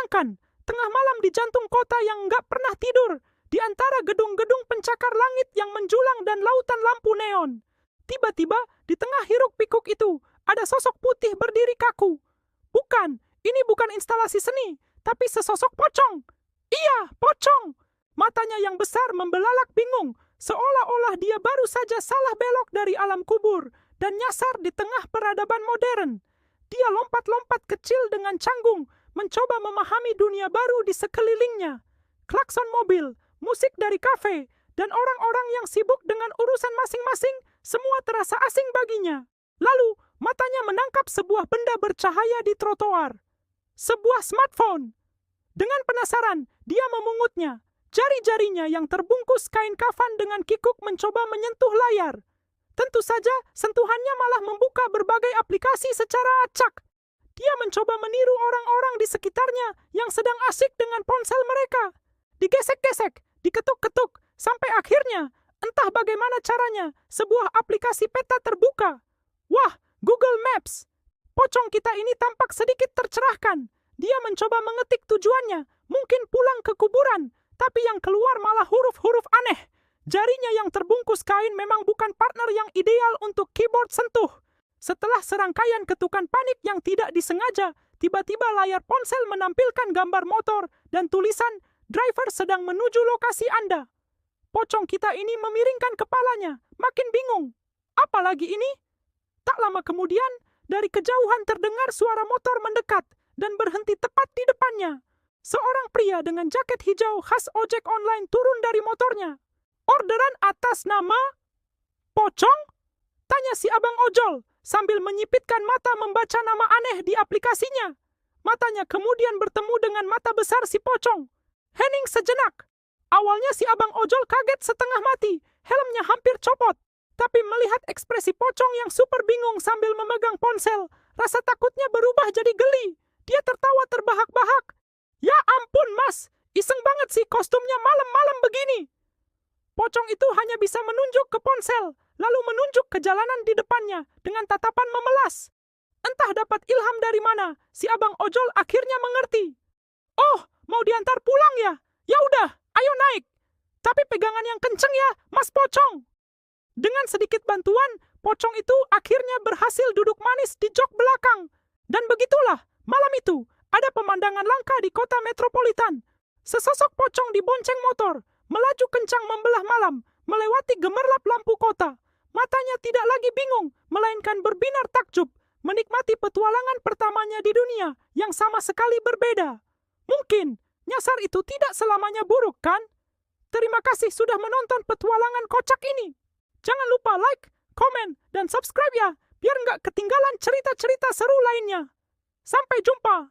Bayangkan, tengah malam di jantung kota yang nggak pernah tidur, di antara gedung-gedung pencakar langit yang menjulang dan lautan lampu neon. Tiba-tiba, di tengah hiruk-pikuk itu, ada sosok putih berdiri kaku. Bukan, ini bukan instalasi seni, tapi sesosok pocong. Iya, pocong. Matanya yang besar membelalak bingung, seolah-olah dia baru saja salah belok dari alam kubur dan nyasar di tengah peradaban modern. Dia lompat-lompat kecil dengan canggung, mencoba memahami dunia baru di sekelilingnya. Klakson mobil, musik dari kafe, dan orang-orang yang sibuk dengan urusan masing-masing, semua terasa asing baginya. Lalu, matanya menangkap sebuah benda bercahaya di trotoar. Sebuah smartphone. Dengan penasaran, dia memungutnya. Jari-jarinya yang terbungkus kain kafan dengan kikuk mencoba menyentuh layar. Tentu saja, sentuhannya malah membuka berbagai aplikasi secara acak. Dia mencoba meniru orang-orang di sekitarnya yang sedang asik dengan ponsel mereka. Digesek-gesek, diketuk-ketuk, sampai akhirnya, entah bagaimana caranya, sebuah aplikasi peta terbuka. Wah, Google Maps. Pocong kita ini tampak sedikit tercerahkan. Dia mencoba mengetik tujuannya, mungkin pulang ke kuburan, tapi yang keluar malah huruf-huruf aneh. Jarinya yang terbungkus kain memang bukan partner yang ideal untuk keyboard sentuh. Setelah serangkaian ketukan panik yang tidak disengaja, tiba-tiba layar ponsel menampilkan gambar motor dan tulisan, "Driver sedang menuju lokasi Anda." Pocong kita ini memiringkan kepalanya, makin bingung. Apalagi ini? Tak lama kemudian, dari kejauhan terdengar suara motor mendekat dan berhenti tepat di depannya. Seorang pria dengan jaket hijau khas ojek online turun dari motornya. "Orderan atas nama Pocong?" tanya si abang ojol sambil menyipitkan mata membaca nama aneh di aplikasinya. Matanya kemudian bertemu dengan mata besar si pocong. Hening sejenak. Awalnya si abang ojol kaget setengah mati, helmnya hampir copot. Tapi melihat ekspresi pocong yang super bingung sambil memegang ponsel, rasa takutnya berubah jadi geli. Dia tertawa terbahak-bahak. "Ya ampun mas, iseng banget sih kostumnya malam-malam begini." Pocong itu hanya bisa menunjuk ke ponsel, lalu menunjuk ke jalanan di depannya dengan tatapan memelas. Entah dapat ilham dari mana, si abang ojol akhirnya mengerti. "Oh, mau diantar pulang ya? Ya udah, ayo naik. Tapi pegangan yang kenceng ya, Mas Pocong." Dengan sedikit bantuan, pocong itu akhirnya berhasil duduk manis di jok belakang. Dan begitulah, malam itu, ada pemandangan langka di kota metropolitan. Sesosok pocong dibonceng motor, melaju kencang membelah malam, melewati gemerlap lampu kota. Matanya tidak lagi bingung, melainkan berbinar takjub, menikmati petualangan pertamanya di dunia yang sama sekali berbeda. Mungkin, nyasar itu tidak selamanya buruk, kan? Terima kasih sudah menonton petualangan kocak ini. Jangan lupa like, komen, dan subscribe ya, biar nggak ketinggalan cerita-cerita seru lainnya. Sampai jumpa!